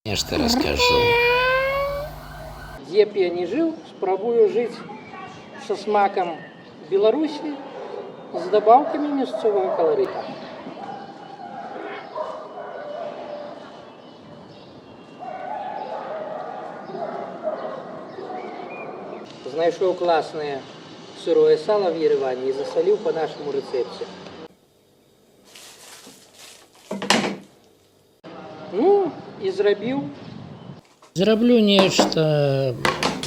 Нешта раскажу. Где б я ни жил, спрабую жить со смаком Беларуси с добавками мясцовага колорита. Знайшоў класнае сырое сало в Ереване и засолил по нашему рецепте. Ну, и зрабіў. Зраблю нешта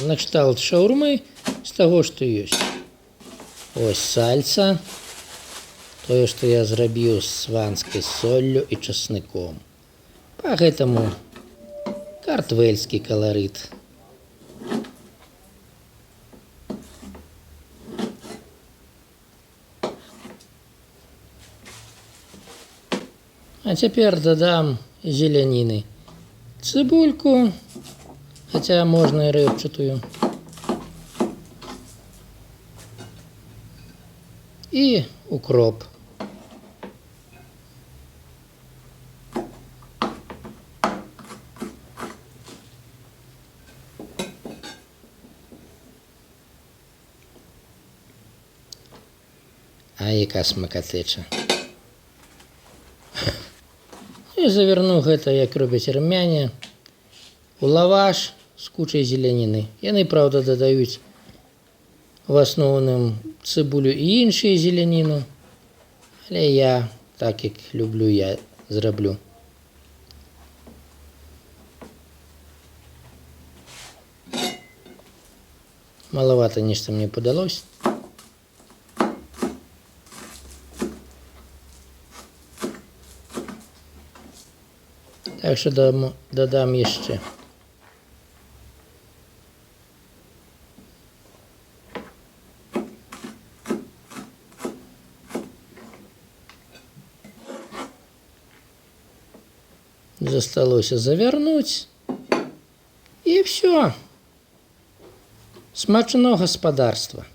накшталт шаурмы з таго, што ёсць. Ось сальца. Тое, што я зрабіў з сванскай соллю і часныком. Па гэтаму картвельскі каларыт. А цяпер дадам зеляніны. Цыбульку, хаця можна і рэпчатую. І укроп. А яка смакатэча. І заверну гэта, як робяць армяне, у лаваш з кучай зеляніны. Яны, праўда, дадаюць в асноўным цыбулю і іншую зеляніну, але я, так як люблю, я зраблю. Малавата нешта мне падалось. Так што дадам яшчэ. Засталося завярнуць. І ўсё. Смачного гаспадарства.